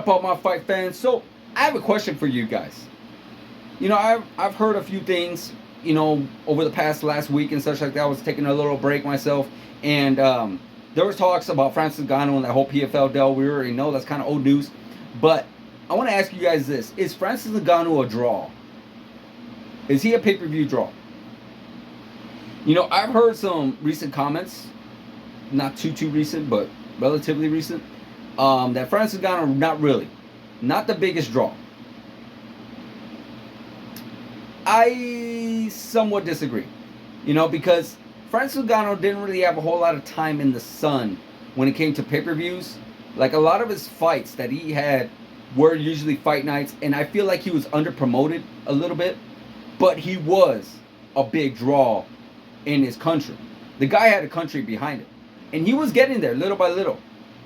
up, all my fight fans? So, I have a question for you guys. I've heard a few things, over the past last week and such like that. I was taking a little break myself, and there was talks about Francis Ngannou and that whole PFL deal. We already know that's kind of old news, but I want to ask you guys this: is Francis Ngannou a draw? Is he a pay-per-view draw? I've heard some recent comments, not too recent, but relatively recent, that Francis Ngannou not really, not the biggest draw. I somewhat disagree, because Francis Ngannou didn't really have a whole lot of time in the sun when it came to pay-per-views. Like a lot of his fights that he had were usually fight nights, and I feel like he was under-promoted a little bit, but he was a big draw in his country. The guy had a country behind him, and he was getting there little by little,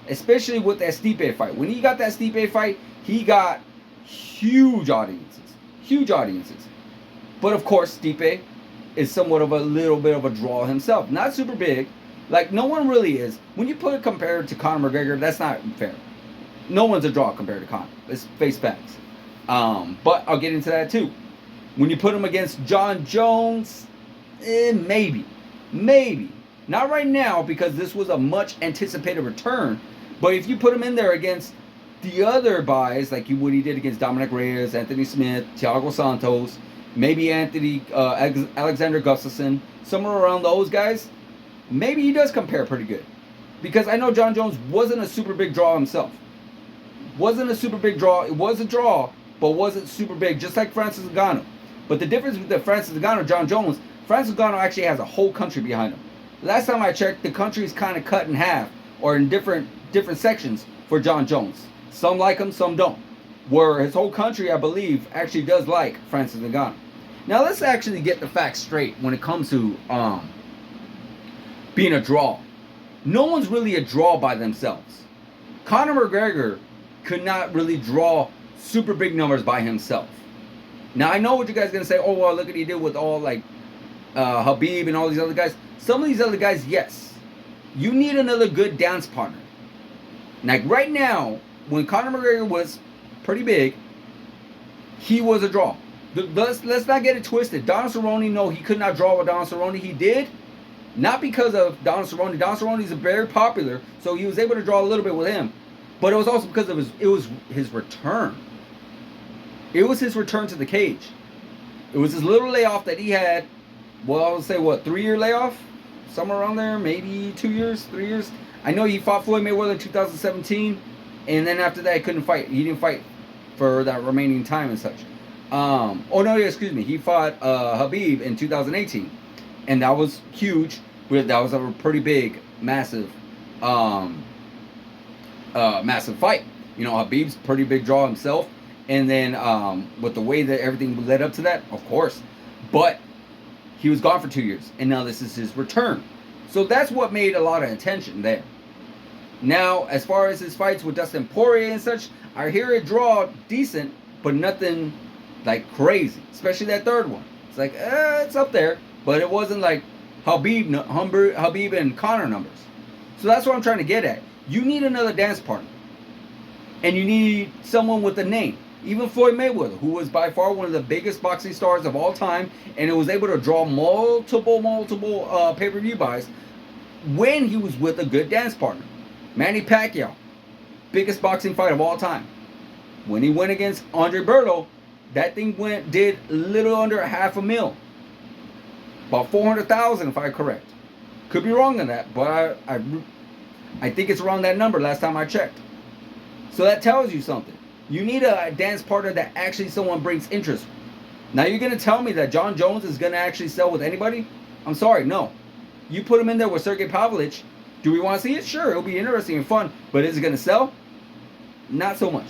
especially with that Stipe fight. When he got that Stipe fight, he got huge audiences, huge audiences. But of course, Stipe is somewhat of a little bit of a draw himself. Not super big. Like, no one really is. When you put it compared to Conor McGregor, that's not fair. No one's a draw compared to Conor. Let's face facts. But I'll get into that too. When you put him against Jon Jones, maybe. Maybe. Not right now, because this was a much anticipated return. But if you put him in there against the other guys, like what he did against Dominic Reyes, Anthony Smith, Thiago Santos, maybe Alexander Gustafsson, somewhere around those guys, maybe he does compare pretty good. Because I know Jon Jones wasn't a super big draw himself. Wasn't a super big draw. It was a draw, but wasn't super big, just like Francis Ngannou. But the difference with the Francis Ngannou and Jon Jones, Francis Ngannou actually has a whole country behind him. Last time I checked, the country is kind of cut in half, or in different sections for Jon Jones. Some like him, some don't. Where his whole country, I believe, actually does like Francis Ngannou. Now let's actually get the facts straight when it comes to being a draw. No one's really a draw by themselves. Conor McGregor could not really draw super big numbers by himself. Now I know what you guys are gonna say. Oh well, look what he did with all like Khabib and all these other guys. Some of these other guys, yes. You need another good dance partner. Like right now, when Conor McGregor was pretty big, he was a draw. Let's not get it twisted. Donald Cerrone, no, he could not draw with Donald Cerrone. He did, not because of Donald Cerrone. Donald Cerrone is very popular, so he was able to draw a little bit with him. But it was also because of his return. It was his return to the cage. It was his little layoff that he had. Well, I would say 3-year layoff, somewhere around there, maybe 2 years, 3 years. I know he fought Floyd Mayweather in 2017, and then after that he couldn't fight. He didn't fight for that remaining time and such. He fought Khabib in 2018, and that was huge. That was a pretty big, massive fight. Khabib's pretty big draw himself, and then with the way that everything led up to that, of course. But he was gone for 2 years, and now this is his return. So that's what made a lot of attention there. Now, as far as his fights with Dustin Poirier and such, I hear it draw decent, but nothing like crazy. Especially that third one. It's like, it's up there, but it wasn't like Khabib and Conor numbers. So that's what I'm trying to get at. You need another dance partner. And you need someone with a name. Even Floyd Mayweather, who was by far one of the biggest boxing stars of all time, and it was able to draw multiple pay-per-view buys when he was with a good dance partner. Manny Pacquiao, biggest boxing fight of all time. When he went against Andre Berto, that thing did a little under $500,000. About 400,000 if I'm correct. Could be wrong on that, but I think it's around that number last time I checked. So that tells you something. You need a dance partner that actually someone brings interest. Now you're going to tell me that Jon Jones is going to actually sell with anybody? I'm sorry, no. You put him in there with Sergey Pavlovich. Do we want to see it? Sure, it'll be interesting and fun. But is it going to sell? Not so much.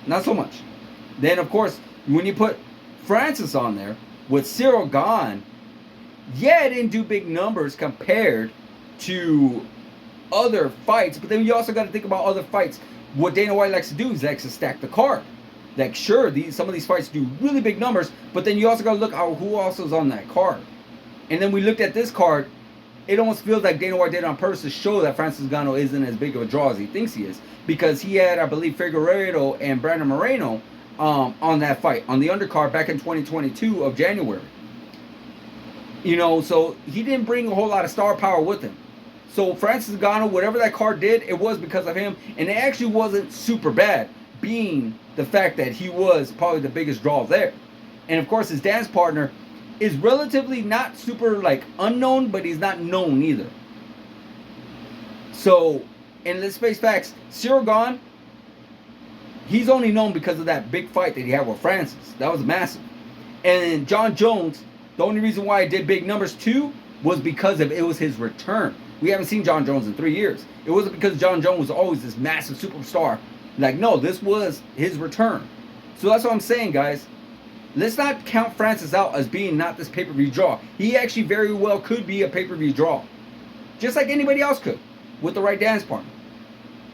Not so much. Then, of course, when you put Francis on there with Cyril gone, yeah, it didn't do big numbers compared to other fights. But then you also got to think about other fights. What Dana White likes to do is likes to stack the card. Like, sure, some of these fights do really big numbers, but then you also got to look at who else is on that card. And then we looked at this card. it almost feels like Dana White did it on purpose to show that Francis Ngannou isn't as big of a draw as he thinks he is, because he had, I believe, Figueiredo and Brandon Moreno on that fight on the undercard back in 2022 of January. You know, so he didn't bring a whole lot of star power with him. So Francis Ngannou, whatever that card did, it was because of him, and it actually wasn't super bad, being the fact that he was probably the biggest draw there. And of course, his dance partner is relatively not super like unknown, but he's not known either. So, and let's face facts, Ciryl Gane, he's only known because of that big fight that he had with Francis. That was massive. And Jon Jones, the only reason why he did big numbers too was because of it was his return. We haven't seen Jon Jones in 3 years. It wasn't because Jon Jones was always this massive superstar. Like, no, this was his return. So that's what I'm saying, guys. Let's not count Francis out as being not this pay-per-view draw. He actually very well could be a pay-per-view draw. Just like anybody else could, with the right dance partner.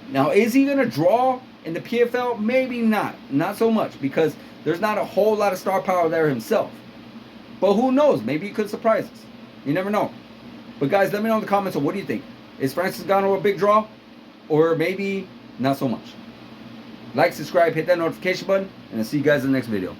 Now, is he going to draw in the PFL? Maybe not. Not so much, because there's not a whole lot of star power there himself. But who knows? Maybe he could surprise us. You never know. But guys, let me know in the comments of what do you think? Is Francis Ngannou a big draw? Or maybe not so much? Like, subscribe, hit that notification button, and I'll see you guys in the next video.